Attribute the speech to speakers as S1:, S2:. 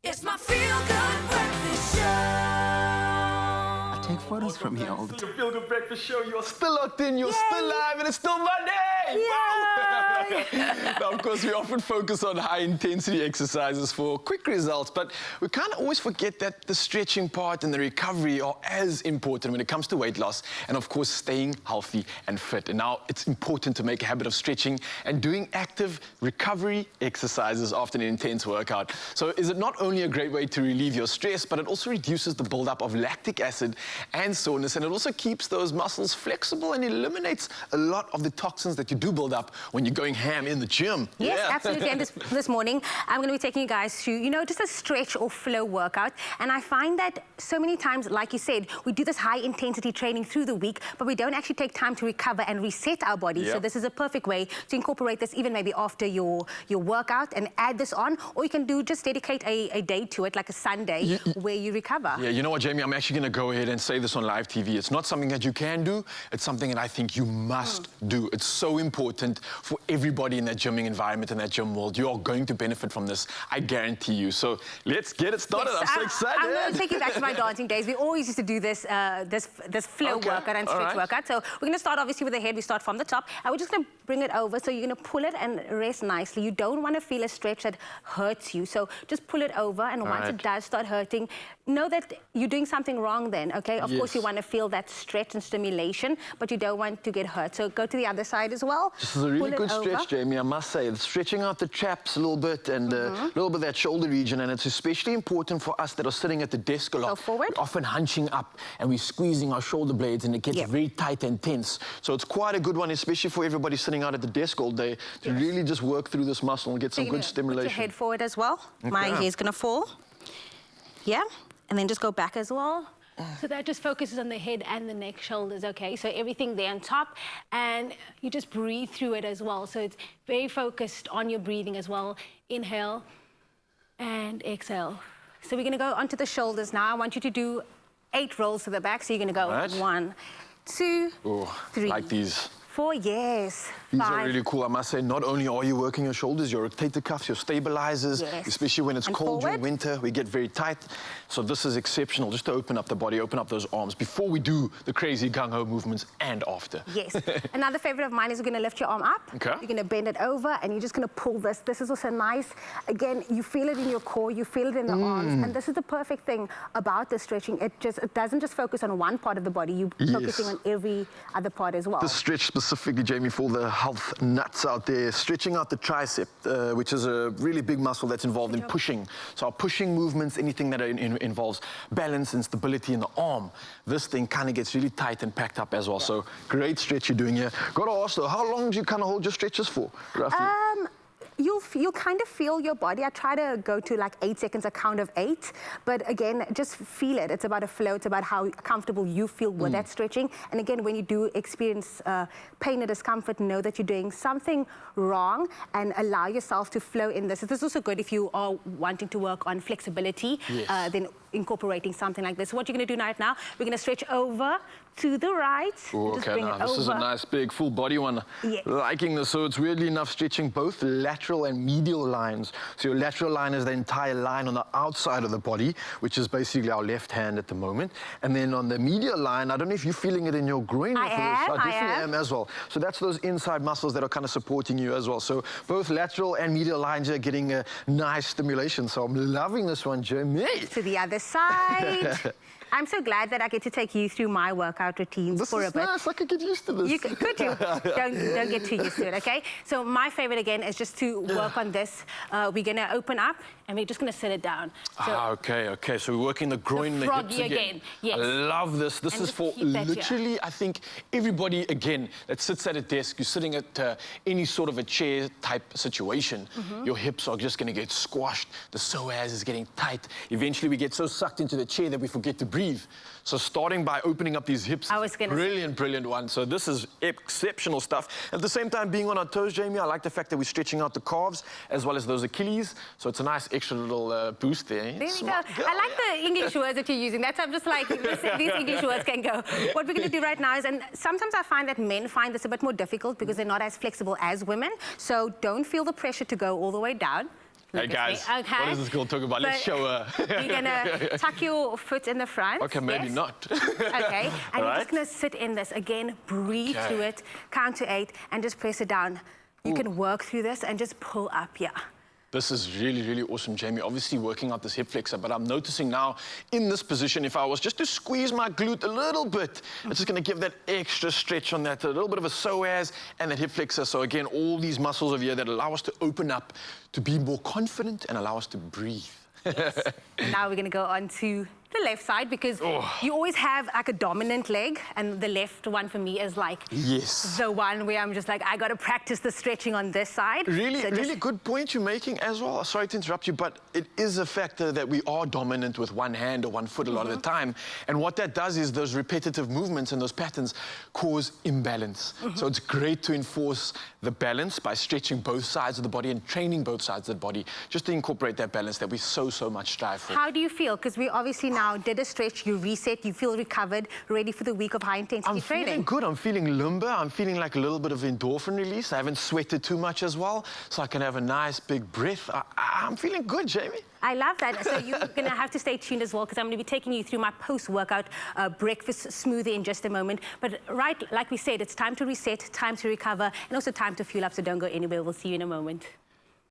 S1: It's my feel-good breakfast show.
S2: I take photos from you all the time.
S3: Your Feel Good Breakfast Show. You're still locked in, you're still live, and it's still Monday! Now, of course, we often focus on high-intensity exercises for quick results, but we can't always forget that the stretching part and the recovery are as important when it comes to weight loss and, of course, staying healthy and fit. And now it's important to make a habit of stretching and doing active recovery exercises after an intense workout. So is it not only a great way to relieve your stress, but it also reduces the buildup of lactic acid and soreness, and it also keeps those muscles flexible and eliminates a lot of the toxins that you do build up when you're going ham in the gym.
S4: Yes, absolutely. And this morning, I'm going to be taking you guys through, you know, just a stretch or flow workout. And I find that so many times, like you said, we do this high-intensity training through the week, but we don't actually take time to recover and reset our body. So this is a perfect way to incorporate this even maybe after your workout and add this on, or you can just dedicate a day to it, like a Sunday, where you recover.
S3: Yeah, you know what, Jamie, I'm actually going to go ahead and say this on live TV. It's not something that you can do, it's something that I think you must do. It's so important for everybody in that gymming environment, in that gym world. You are going to benefit from this, I guarantee you. So let's get it started.
S4: Yes,
S3: I'm so excited.
S4: I'm going to take you back to my dancing days. We always used to do this this flow workout and stretch workout. So we're going to start obviously with the head. We start from the top, and we're just going to bring it over. So you're going to pull it and rest nicely. You don't want to feel a stretch that hurts you. So just pull it over, and once it does start hurting, know that you're doing something wrong then, okay? Of course, you want to feel that stretch and stimulation, but you don't want to get hurt. So go to the other side as well.
S3: This is a really good stretch, Jamie, I must say. It's stretching out the traps a little bit and a little bit of that shoulder region, and it's especially important for us that are sitting at the desk a lot.
S4: Go forward.
S3: We're often hunching up and we're squeezing our shoulder blades, and it gets very tight and tense. So it's quite a good one, especially for everybody sitting out at the desk all day, to really just work through this muscle and get some good stimulation.
S4: Put your head forward as well. My hair's going to fall. Yeah. And then just go back as well. So that just focuses on the head and the neck, shoulders, okay? So everything there on top, and you just breathe through it as well. So it's very focused on your breathing as well. Inhale and exhale. So we're gonna go onto the shoulders now. I want you to do 8 rolls to the back. So you're gonna go 1, 2, 3.
S3: Like these.
S4: 4, yes.
S3: These
S4: 5.
S3: are really cool. I must say, not only are you working your shoulders, your rotator cuffs, your stabilizers, especially when it's cold during winter, we get very tight. So this is exceptional, just to open up the body, open up those arms before we do the crazy gung-ho movements and after.
S4: Yes. Another favorite of mine is you're going to lift your arm up. Okay. You're going to bend it over, and you're just going to pull this. This is also nice. Again, you feel it in your core, you feel it in the arms, and this is the perfect thing about the stretching. It doesn't just focus on one part of the body, you're focusing on every other part as well.
S3: The stretch specifically, Jamie, for the health nuts out there, stretching out the tricep, which is a really big muscle that's involved in pushing. So our pushing movements, anything that involves balance and stability in the arm, this thing kind of gets really tight and packed up as well. So great stretch you're doing here. Got to ask though, how long do you kind of hold your stretches for, roughly?
S4: You'll kind of feel your body. I try to go to like 8 seconds, a count of 8. But again, just feel it. It's about a flow. It's about how comfortable you feel with that stretching. And again, when you do experience pain or discomfort, know that you're doing something wrong and allow yourself to flow in this. This is also good if you are wanting to work on flexibility, then incorporating something like this. So what you're going to do right now, we're going to stretch over to the right.
S3: Okay, now this is a nice big full body one. Liking this. So it's weirdly enough stretching both lateral and medial lines. So your lateral line is the entire line on the outside of the body, which is basically our left hand at the moment. And then on the medial line, I don't know if you're feeling it in your groin. I definitely am as well. So that's those inside muscles that are kind of supporting you as well. So both lateral and medial lines are getting a nice stimulation. So I'm loving this one, Jamie.
S4: To the other side. I'm so glad that I get to take you through my workout routines for a bit.
S3: This is nice. I could get used to this.
S4: Could you? Don't get too used to it, okay? So my favorite, again, is just to work on this. We're going to open up, and we're just going to sit it down. So
S3: okay. So we're working the groin, the hips again.
S4: Yes.
S3: I love this. This is for literally, I think, everybody, again, that sits at a desk. You're sitting at any sort of a chair-type situation. Your hips are just going to get squashed. The psoas is getting tight. Eventually, we get so sucked into the chair that we forget to breathe. So starting by opening up these hips, brilliant one. So this is exceptional stuff. At the same time, being on our toes, Jamie, I like the fact that we're stretching out the calves as well as those Achilles. So it's a nice extra little boost there.
S4: There we go. I like the English words that you're using. That's I'm just like, these English words can go. What we're going to do right now is, and sometimes I find that men find this a bit more difficult because they're not as flexible as women. So don't feel the pressure to go all the way down.
S3: Hey
S4: Look at
S3: guys,
S4: me. Okay.
S3: what is this girl talking about? Let's
S4: So
S3: show her.
S4: You're gonna tuck your foot in the front.
S3: Okay, maybe
S4: yes.
S3: not.
S4: Okay, and you're
S3: Right.
S4: just gonna sit in this. Again, breathe
S3: Okay.
S4: through it, count to 8, and just press it down. You can work through this and just pull up here.
S3: This is really, really awesome, Jamie. Obviously working out this hip flexor, but I'm noticing now in this position, if I was just to squeeze my glute a little bit, it's just gonna give that extra stretch on that, a little bit of a psoas and that hip flexor. So again, all these muscles over here that allow us to open up, to be more confident and allow us to breathe.
S4: And now we're gonna go on to the left side because you always have like a dominant leg, and the left one for me is like
S3: Yes.
S4: the one where I'm just like, I gotta practice the stretching on this side.
S3: Really,
S4: So just-
S3: really good point you're making as well. Sorry to interrupt you, but it is a factor that we are dominant with one hand or one foot a lot of the time. And what that does is those repetitive movements and those patterns cause imbalance. So it's great to enforce the balance by stretching both sides of the body and training both sides of the body, just to incorporate that balance that we so much strive for.
S4: How do you feel? Because we obviously now did a stretch, you reset, you feel recovered, ready for the week of high intensity
S3: I'm
S4: training.
S3: feeling good. I'm feeling limber. I'm feeling like a little bit of endorphin release. I haven't sweated too much as well, so I can have a nice big breath. I'm feeling good, Jamie.
S4: I love that. So you're going to have to stay tuned as well because I'm going to be taking you through my post-workout breakfast smoothie in just a moment. But right, like we said, it's time to reset, time to recover, and also time to fuel up, so don't go anywhere. We'll see you in a moment.